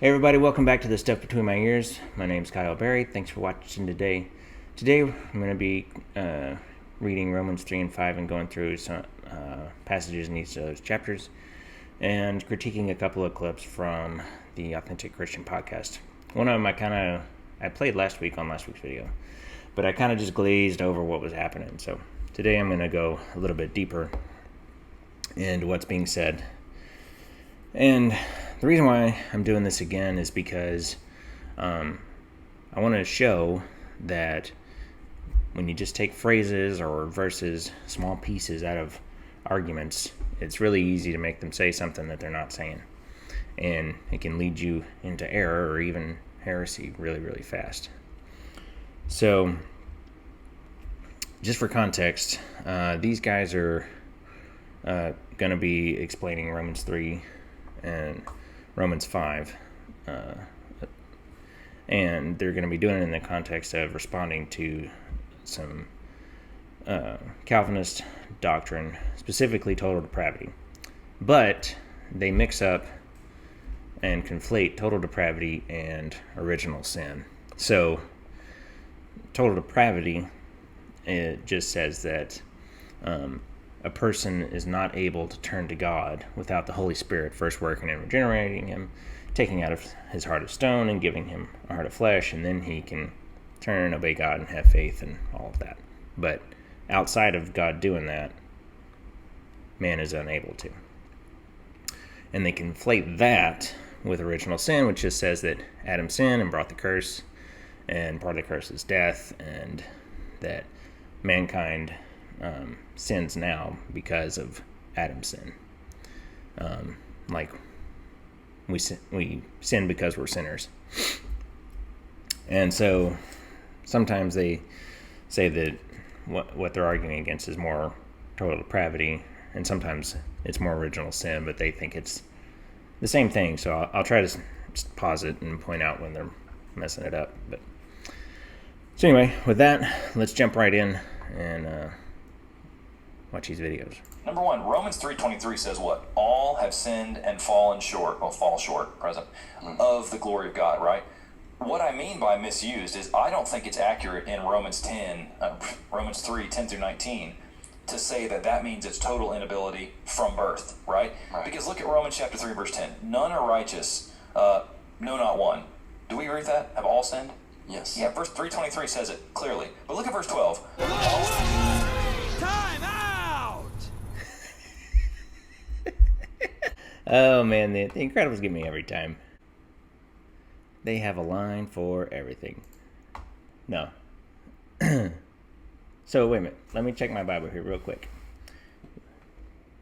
Hey everybody, welcome back to The Stuff Between My Ears. My name's Kyle Berry. Thanks for watching today. Today I'm going to be reading Romans 3 and 5 and going through some passages in each of those chapters and critiquing a couple of clips from the Authentic Christian podcast. One of them I played last week on last week's video, but I kind of just glazed over what was happening. So today I'm going to go a little bit deeper into what's being said. And the reason why I'm doing this again is because I want to show that when you just take phrases or verses, small pieces out of arguments, it's really easy to make them say something that they're not saying. And it can lead you into error or even heresy really, really fast. So, just for context, these guys are going to be explaining Romans 3 and Romans 5, and they're going to be doing it in the context of responding to some Calvinist doctrine, specifically total depravity. But they mix up and conflate total depravity and original sin. So, total depravity, it just says that a person is not able to turn to God without the Holy Spirit first working and regenerating him, taking out of his heart of stone and giving him a heart of flesh, and then he can turn, obey God, and have faith and all of that. But outside of God doing that, man is unable to. And they conflate that with original sin, which just says that Adam sinned and brought the curse, and part of the curse is death, and that mankind sins now because of Adam's sin. Like we sin because we're sinners. And so sometimes they say that what they're arguing against is more total depravity, and sometimes it's more original sin, but they think it's the same thing. So I'll try to just pause it and point out when they're messing it up. But so anyway, with that, let's jump right in and watch these videos. Number one, Romans 3:23 says what? All have sinned and fall short, present, of the glory of God, right? What I mean by misused is I don't think it's accurate in Romans 3, 10 through 19, to say that means it's total inability from birth, right? Because look at Romans chapter 3, verse 10. None are righteous, no, not one. Do we agree with that? Have all sinned? Yes. Yeah, verse 3:23 says it clearly. But look at verse 12. Time out! Oh man, the Incredibles get me every time. They have a line for everything. No. So wait a minute. Let me check my Bible here real quick.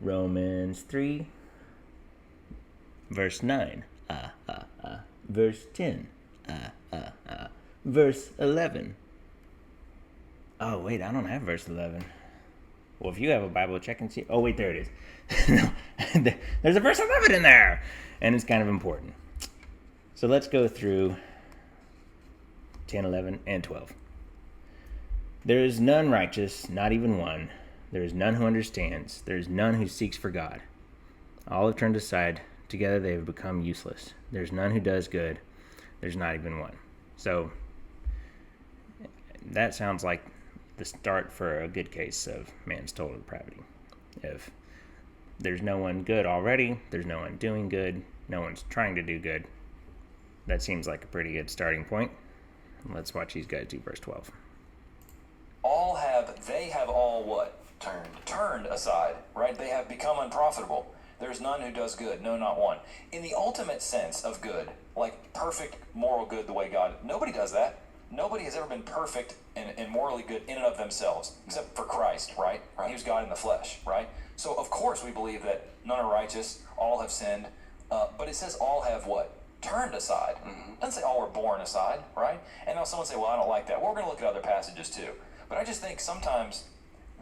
Romans 3, verse 9. Verse 10. Verse 11. Oh wait, I don't have verse 11. Well, if you have a Bible, check and see. Oh wait, there it is. No, there's a verse 11 in there, and it's kind of important. So let's go through 10, 11, and 12. There is none righteous, not even one. There is none who understands. There is none who seeks for God. All have turned aside. Together they have become useless. There is none who does good. There's not even one. So that sounds like the start for a good case of man's total depravity. If there's no one good already, there's no one doing good, no one's trying to do good, that seems like a pretty good starting point. Let's watch these guys do verse 12. They have all what? Turned aside, right? They have become unprofitable. There's none who does good, no, not one. In the ultimate sense of good, like perfect moral good the way God, nobody does that. Nobody has ever been perfect and morally good in and of themselves, except for Christ, right? He was God in the flesh, right? So of course we believe that none are righteous, all have sinned, but it says all have what? Turned aside. It doesn't say all were born aside, right? And now someone say, well, I don't like that. Well, we're going to look at other passages too. But I just think sometimes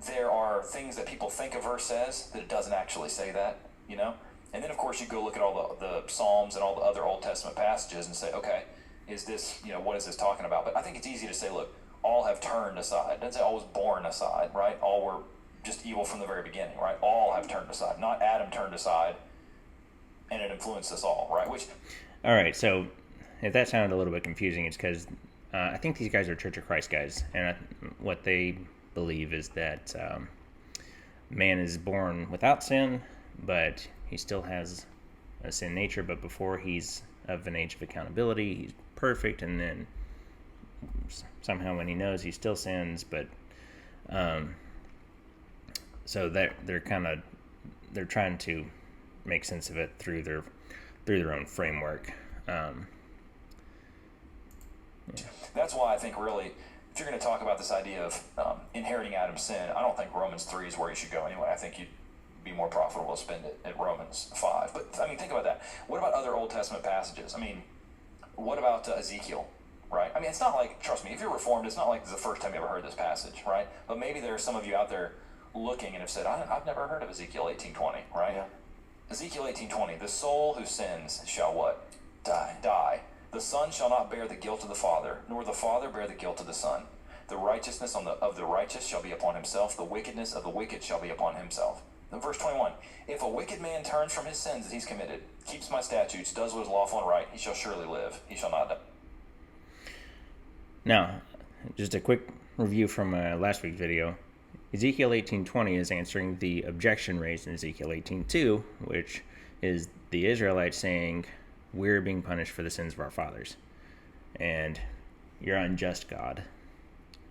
there are things that people think a verse says that it doesn't actually say that, you know? And then of course you go look at all the Psalms and all the other Old Testament passages and say, okay, is this, what is this talking about? But I think it's easy to say, look, all have turned aside. It doesn't say all was born aside, right? All were just evil from the very beginning, right? All have turned aside. Not Adam turned aside and it influenced us all, right? Which All right, so if that sounded a little bit confusing, it's because I think these guys are Church of Christ guys, and what they believe is that man is born without sin, but he still has a sin nature, but before he's of an age of accountability, he's perfect, and then somehow when he knows, he still sins, but so they're trying to make sense of it through their own framework. That's why I think really, if you're going to talk about this idea of inheriting Adam's sin, I don't think Romans 3 is where you should go anyway. I think you'd be more profitable to spend it at Romans 5. But, I mean, think about that. What about other Old Testament passages? I mean, what about Ezekiel, right? I mean, it's not like, trust me, if you're Reformed, it's not like this is the first time you ever heard this passage, right? But maybe there are some of you out there looking and have said, I've never heard of Ezekiel 18:20, right? Yeah. Ezekiel 18:20, the soul who sins shall what? Die. The son shall not bear the guilt of the father, nor the father bear the guilt of the son. The righteousness of the righteous shall be upon himself, the wickedness of the wicked shall be upon himself. Then verse 21, if a wicked man turns from his sins that he's committed, keeps my statutes, does what is lawful and right, he shall surely live, he shall not die. Now, just a quick review from last week's video. Ezekiel 18:20 is answering the objection raised in Ezekiel 18:2, which is the Israelites saying, we're being punished for the sins of our fathers, and you're unjust, God.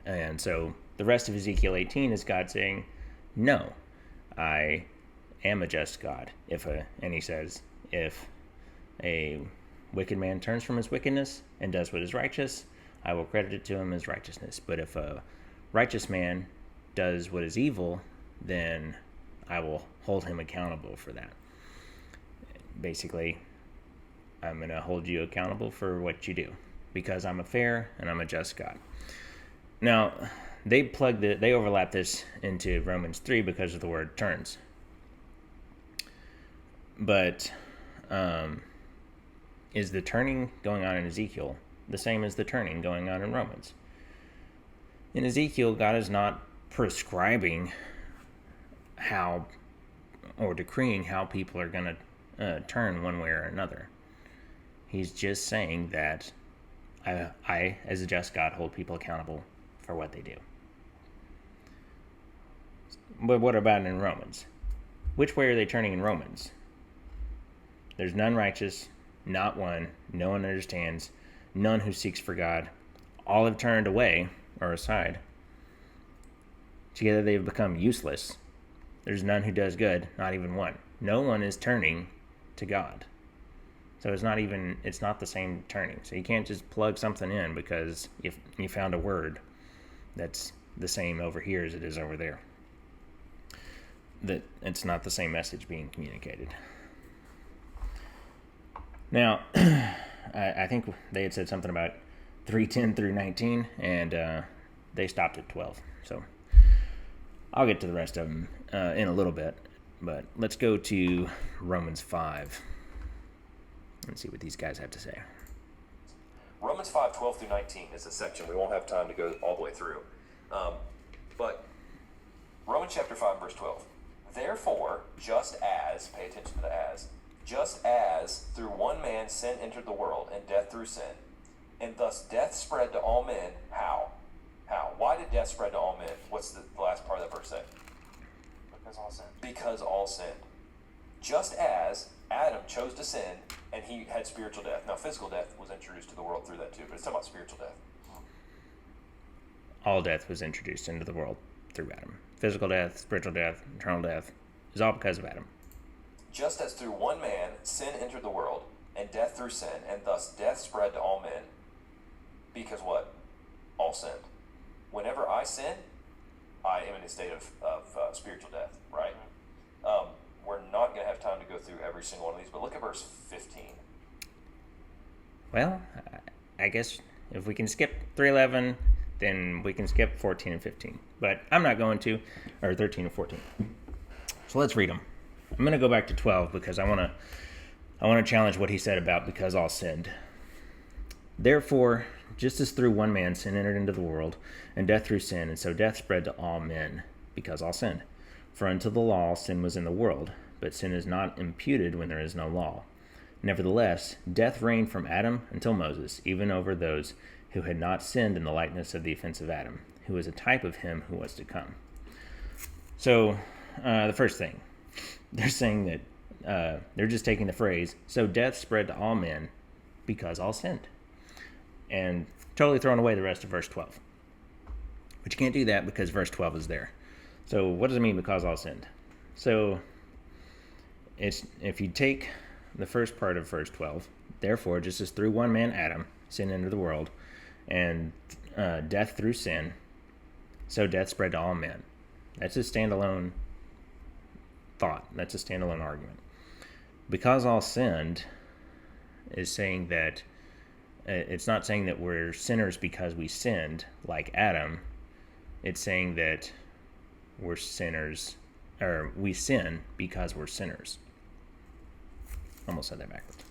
And so the rest of Ezekiel 18 is God saying, no, I am a just God. And he says, if a wicked man turns from his wickedness and does what is righteous, I will credit it to him as righteousness. But if a righteous man does what is evil, then I will hold him accountable for that. Basically, I'm going to hold you accountable for what you do, because I'm a fair and I'm a just God. Now, they overlap this into Romans 3 because of the word turns. But is the turning going on in Ezekiel the same as the turning going on in Romans? In Ezekiel, God is not prescribing how or decreeing how people are going to turn one way or another. He's just saying that I, as a just God, hold people accountable for what they do. But what about in Romans? Which way are they turning in Romans? There's none righteous, not one, no one understands, none who seeks for God. All have turned away, or aside. Together they have become useless. There's none who does good, not even one. No one is turning to God. So it's not the same turning. So you can't just plug something in because you found a word that's the same over here as it is over there. That it's not the same message being communicated. Now, I think they had said something about 3:10 through 19, and they stopped at 12. So I'll get to the rest of them in a little bit, but let's go to Romans 5. Let's see what these guys have to say. Romans 5:12 through 19 is a section. We won't have time to go all the way through. But Romans chapter 5, verse 12. Therefore, just as, pay attention to the as, just as through one man sin entered the world, and death through sin, and thus death spread to all men. How? Why did death spread to all men? What's the last part of that verse say? Because all sinned. Because all sinned. Just as Adam chose to sin, and he had spiritual death. Now, physical death was introduced to the world through that too, but it's talking about spiritual death. All death was introduced into the world through Adam. Physical death, spiritual death, eternal death is all because of Adam. Just as through one man sin entered the world, and death through sin, and thus death spread to all men, because what? All sinned. Whenever I sin, I am in a state of spiritual death, right? We're not going to have time to go through every single one of these, but look at verse 15. Well, I guess if we can skip 3:11, then we can skip 14 and 15. But I'm not going to, or 13 and 14. So let's read them. I'm going to go back to 12 because I want to challenge what he said about because all sinned. Therefore, just as through one man sin entered into the world, and death through sin, and so death spread to all men, because all sinned. For unto the law sin was in the world, but sin is not imputed when there is no law. Nevertheless, death reigned from Adam until Moses, even over those who had not sinned in the likeness of the offense of Adam, who was a type of him who was to come. So, the first thing, they're saying that they're just taking the phrase, so death spread to all men because all sinned, and totally throwing away the rest of verse 12. But you can't do that because verse 12 is there. So what does it mean because all sinned? So it's, if you take the first part of verse 12, therefore, just as through one man, Adam, sin entered the world, and death through sin, so death spread to all men. That's a standalone thought. That's a standalone argument. Because all sinned is saying that it's not saying that we're sinners because we sinned like Adam. It's saying that we're sinners, or we sin because we're sinners. Almost said that backwards.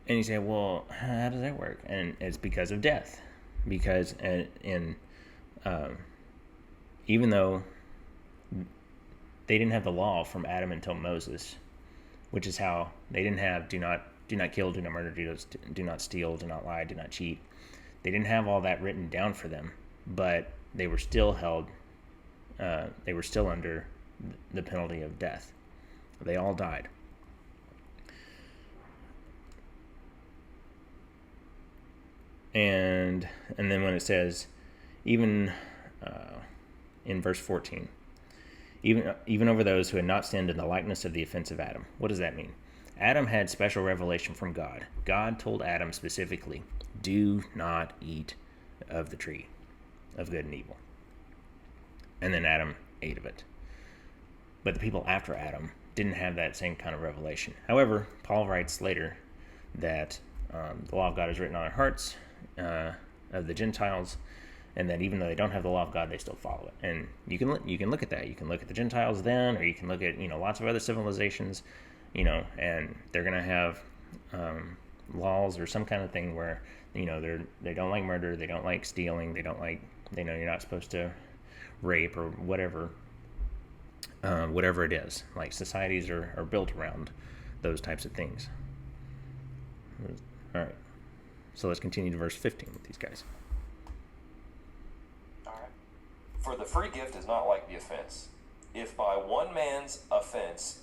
And you say, well, how does that work? And it's because of death. Because even though they didn't have the law from Adam until Moses, which is how they didn't have do not kill, do not murder, do not steal, do not lie, do not cheat. They didn't have all that written down for them, but they were still held. They were still under the penalty of death. They all died. And then when it says, even in verse 14, even over those who had not sinned in the likeness of the offense of Adam. What does that mean? Adam had special revelation from God. God told Adam specifically, do not eat of the tree of good and evil. And then Adam ate of it. But the people after Adam didn't have that same kind of revelation. However, Paul writes later that the law of God is written on their hearts, of the Gentiles, and that even though they don't have the law of God, they still follow it. And you can look at that. You can look at the Gentiles then, or you can look at lots of other civilizations, and they're going to have laws or some kind of thing where they don't like murder, they don't like stealing, they know you're not supposed to rape or whatever it is. Like societies are built around those types of things. All right. So let's continue to verse 15 with these guys. All right. For the free gift is not like the offense. If by one man's offense,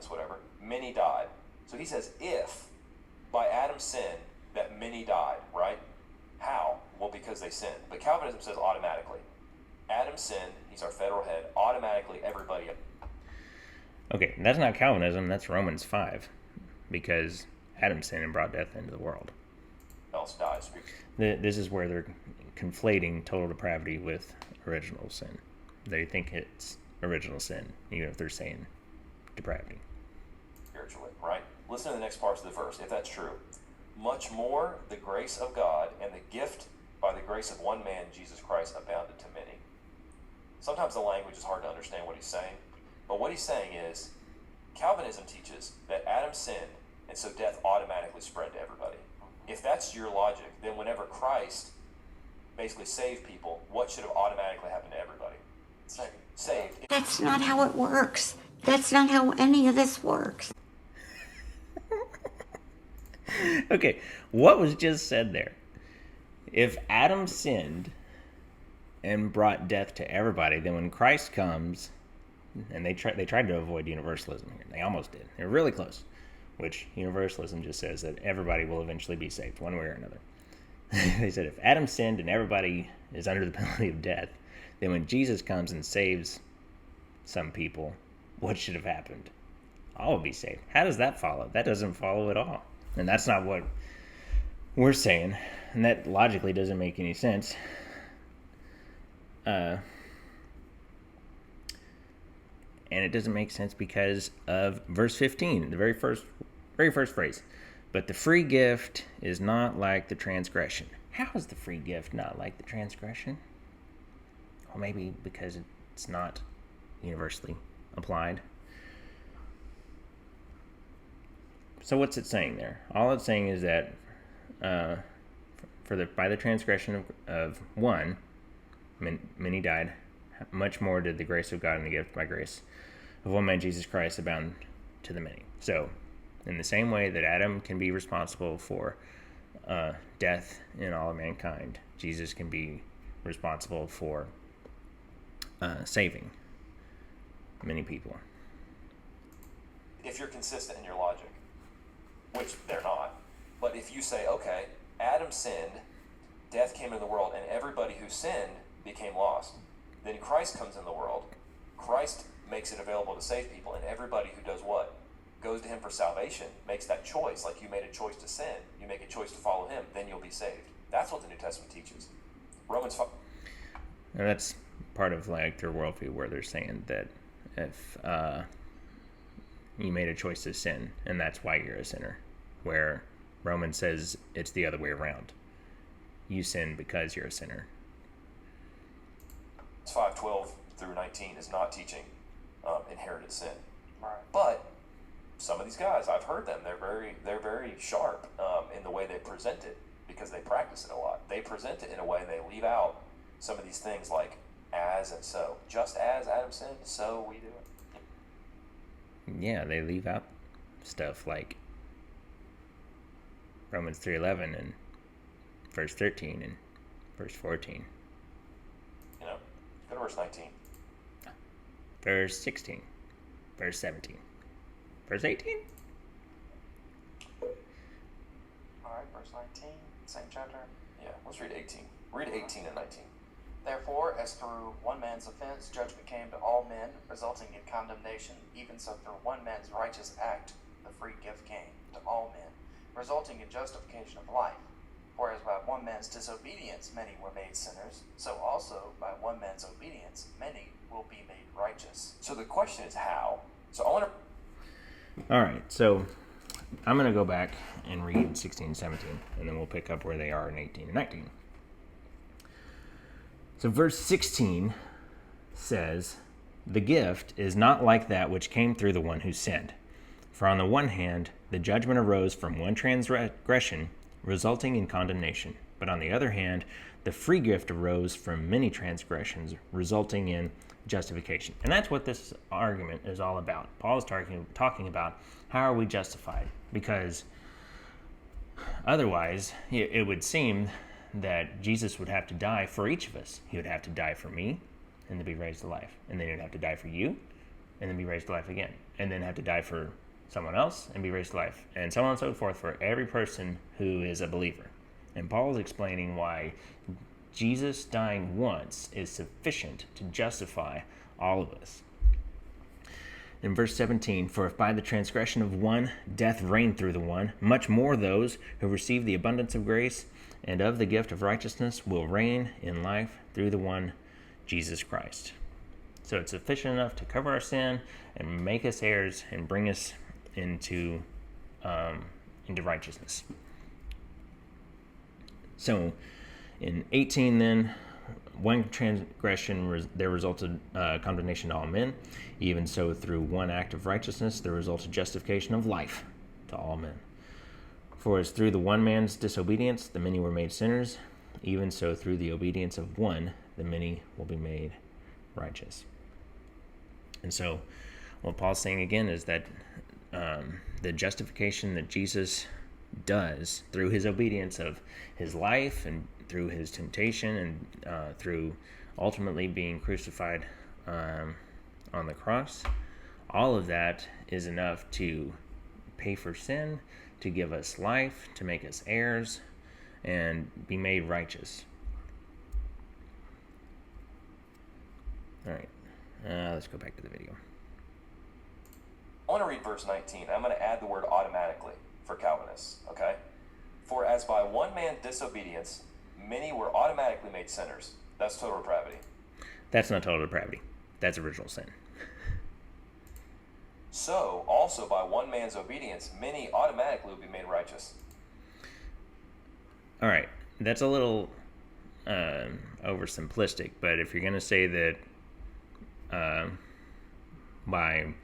whatever, many died. So he says, if by Adam's sin that many died, right? How? Well, because they sinned. But Calvinism says automatically. Adam sinned, he's our federal head, automatically everybody. Okay, that's not Calvinism, that's Romans 5. Because Adam sinned and brought death into the world. Else dies. This is where they're conflating total depravity with original sin. They think it's original sin, even if they're saying depravity. Spiritually, right? Listen to the next parts of the verse, if that's true. Much more the grace of God and the gift by the grace of one man, Jesus Christ, abounded to many. Sometimes the language is hard to understand what he's saying, but what he's saying is, Calvinism teaches that Adam sinned, and so death automatically spread to everybody. If that's your logic, then whenever Christ basically saved people, what should have automatically happened to everybody? Saved. That's not how it works. That's not how any of this works. Okay, what was just said there? If Adam sinned and brought death to everybody, then when Christ comes, and they tried to avoid universalism here. They almost did. They're really close. Which universalism just says that everybody will eventually be saved, one way or another. They said if Adam sinned and everybody is under the penalty of death, then when Jesus comes and saves some people, what should have happened? All will be saved. How does that follow? That doesn't follow at all. And that's not what we're saying. And that logically doesn't make any sense. And it doesn't make sense because of verse 15, the very first phrase. But the free gift is not like the transgression. How is the free gift not like the transgression? Well, maybe because it's not universally applied. So what's it saying there? All it's saying is that by the transgression of one, many died. Much more did the grace of God and the gift by grace of one man, Jesus Christ, abound to the many. So, in the same way that Adam can be responsible for death in all of mankind, Jesus can be responsible for saving many people. If you're consistent in your logic, which they're not, but if you say, okay, Adam sinned, death came into the world, and everybody who sinned became lost, then Christ comes in the world. Christ makes it available to save people, and everybody who does what? Goes to him for salvation, makes that choice, like you made a choice to sin, you make a choice to follow him, then you'll be saved. That's what the New Testament teaches. Romans 5. And that's part of like their worldview, where they're saying that if you made a choice to sin, and that's why you're a sinner, where Romans says it's the other way around. You sin because you're a sinner. 5:12 through 19 is not teaching inherited sin. Right. But some of these guys, I've heard them, they're very sharp in the way they present it, because they practice it a lot. They present it in a way and they leave out some of these things like as and so. Just as Adam sinned, so we do it. Yeah, they leave out stuff like Romans 3:11 and verse 13 and verse 14. You know, go to verse 19. Verse 16, verse 17, verse 18. All right, verse 19, same chapter. Yeah, let's read 18. Read 18 and 19. Therefore, as through one man's offense judgment came to all men, resulting in condemnation, even so through one man's righteous act the free gift came to all men, resulting in justification of life. For as by one man's disobedience many were made sinners, so also by one man's obedience many will be made righteous. So the question is how? So I want to... All right, so I'm going to go back and read 16 and 17, and then we'll pick up where they are in 18 and 19. So verse 16 says, "The gift is not like that which came through the one who sinned. For on the one hand, the judgment arose from one transgression, resulting in condemnation. But on the other hand, the free gift arose from many transgressions, resulting in justification." And that's what this argument is all about. Paul is talking about how are we justified? Because otherwise, it would seem that Jesus would have to die for each of us. He would have to die for me and then be raised to life. And then he would have to die for you and then be raised to life again. And then have to die for someone else and be raised to life. And so on and so forth for every person who is a believer. And Paul is explaining why Jesus dying once is sufficient to justify all of us. In verse 17, "For if by the transgression of one death reigned through the one, much more those who receive the abundance of grace and of the gift of righteousness will reign in life through the one, Jesus Christ." So it's sufficient enough to cover our sin and make us heirs and bring us into righteousness. So in 18 then, one transgression there resulted condemnation to all men. Even so, through one act of righteousness there resulted justification of life to all men. For as through the one man's disobedience the many were made sinners, even so through the obedience of one the many will be made righteous. And so what Paul's saying again is that the justification that Jesus does through his obedience of his life and through his temptation and through ultimately being crucified on the cross, all of that is enough to pay for sin, to give us life, to make us heirs, and be made righteous. All right, let's go back to the video. I want to read verse 19. I'm going to add the word automatically for Calvinists, okay? "For as by one man's disobedience, many were automatically made sinners." That's total depravity. That's not total depravity. That's original sin. "So also by one man's obedience, many automatically will be made righteous." All right, that's a little oversimplistic, but if you're going to say that by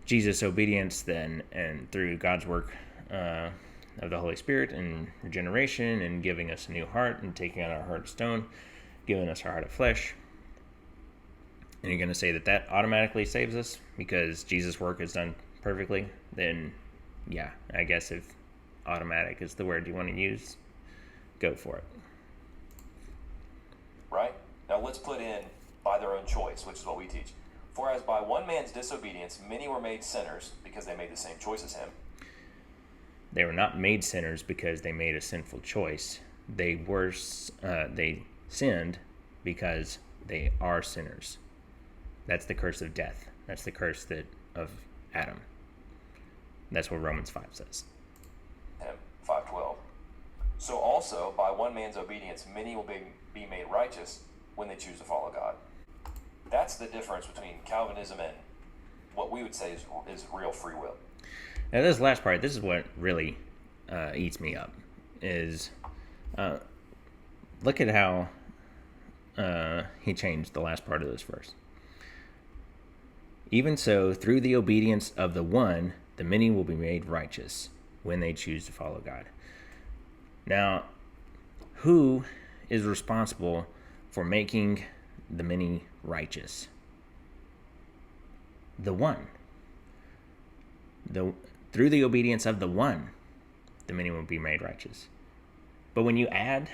Jesus' obedience then and through God's work of the Holy Spirit and regeneration and giving us a new heart and taking out our heart of stone, giving us our heart of flesh, and you're going to say that that automatically saves us because Jesus' work is done perfectly, then yeah, I guess if automatic is the word you want to use, go for it. Right? Now let's put in by their own choice, which is what we teach. For as by one man's disobedience many were made sinners because they made the same choice as him. They were not made sinners because they made a sinful choice. They sinned because they are sinners. That's the curse of death. That's the curse of Adam. That's what Romans 5 says. 5:12. So also by one man's obedience many will be made righteous when they choose to follow God. That's the difference between Calvinism and what we would say is real free will. Now this last part, this is what really eats me up, is look at how he changed the last part of this verse. Even so, through the obedience of the one, the many will be made righteous when they choose to follow God. Now, who is responsible for making the many righteous? The one. Through the obedience of the one, the many will be made righteous. But when you add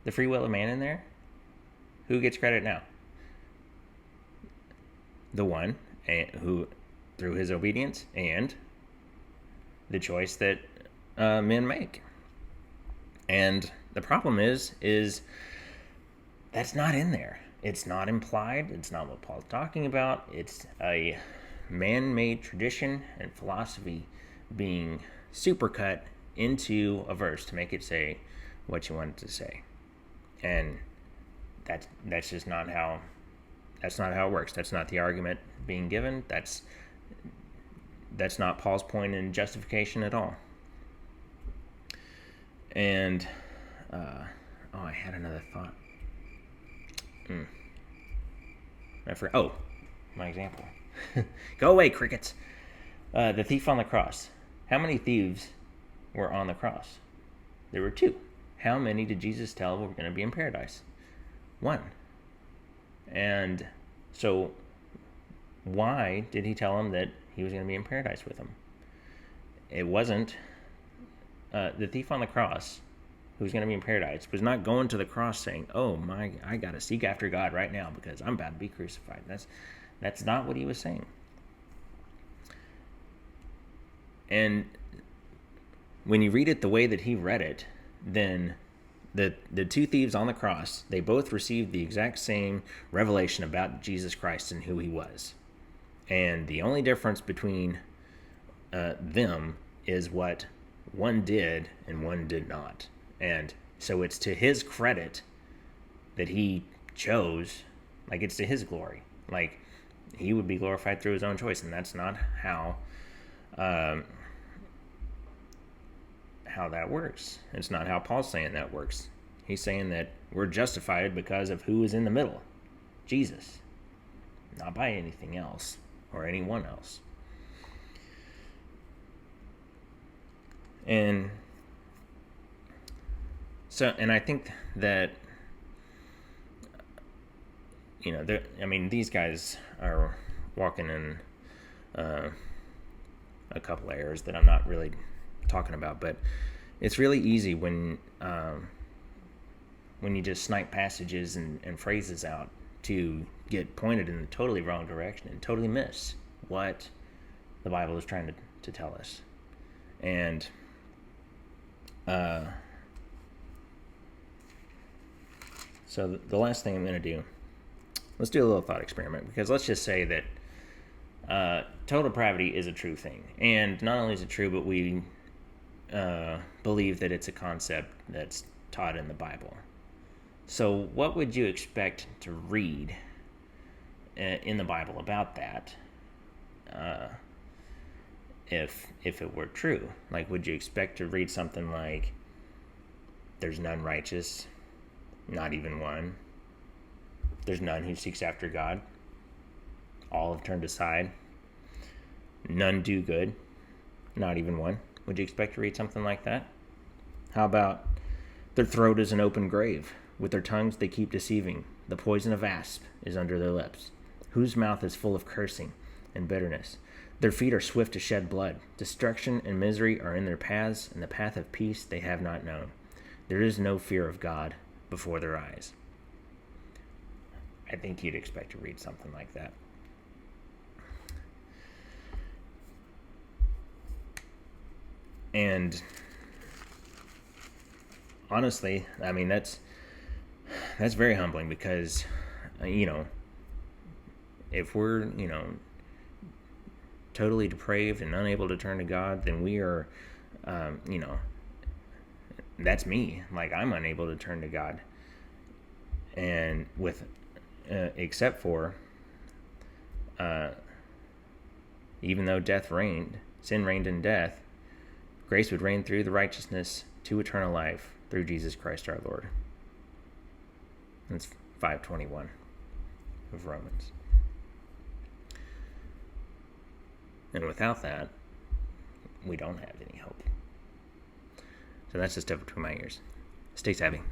the free will of man in there, who gets credit now? The one, who through his obedience and the choice that men make. And the problem is that's not in there. It's not implied. It's not what Paul's talking about. It's a man-made tradition and philosophy being supercut into a verse to make it say what you want it to say. And that's just not how it works. That's not the argument being given. That's not Paul's point in justification at all. And I had another thought. I forgot. Oh, my example. Go away, crickets. The thief on the cross. How many thieves were on the cross? There were 2. How many did Jesus tell were going to be in paradise? 1. And so why did he tell him that he was going to be in paradise with him? It wasn't the thief on the cross who was going to be in paradise was not going to the cross saying, oh my, I got to seek after God right now because I'm about to be crucified. That's not what he was saying. And when you read it the way that he read it, then the 2 thieves on the cross, they both received the exact same revelation about Jesus Christ and who he was. And the only difference between them is what one did and one did not. And so it's to his credit that he chose, like it's to his glory. Like he would be glorified through his own choice, and that's not how that works. It's not how Paul's saying that works. He's saying that we're justified because of who is in the middle, Jesus, not by anything else or anyone else. And so, and I think that, these guys are walking in a couple of errors that I'm not really talking about, but it's really easy when you just snipe passages and phrases out to get pointed in the totally wrong direction and totally miss what the Bible is trying to tell us. And so the last thing I'm going to do, let's do a little thought experiment, because let's just say that total depravity is a true thing. And not only is it true, but we believe that it's a concept that's taught in the Bible. So what would you expect to read in the Bible about that if it were true? Like, would you expect to read something like, there's none righteous, not even one. There's none who seeks after God. All have turned aside. None do good, not even one. Would you expect to read something like that? How about, their throat is an open grave. With their tongues they keep deceiving. The poison of asp is under their lips, whose mouth is full of cursing and bitterness. Their feet are swift to shed blood. Destruction and misery are in their paths, and the path of peace they have not known. There is no fear of God before their eyes. I think you'd expect to read something like that. And honestly, I mean, that's very humbling because, if we're, totally depraved and unable to turn to God, then we are, that's me. Like, I'm unable to turn to God. And except for, even though sin reigned in death, grace would reign through the righteousness to eternal life through Jesus Christ our Lord. That's 5:21 of Romans. And without that, we don't have any hope. So that's the stuff between my ears. Stay savvy.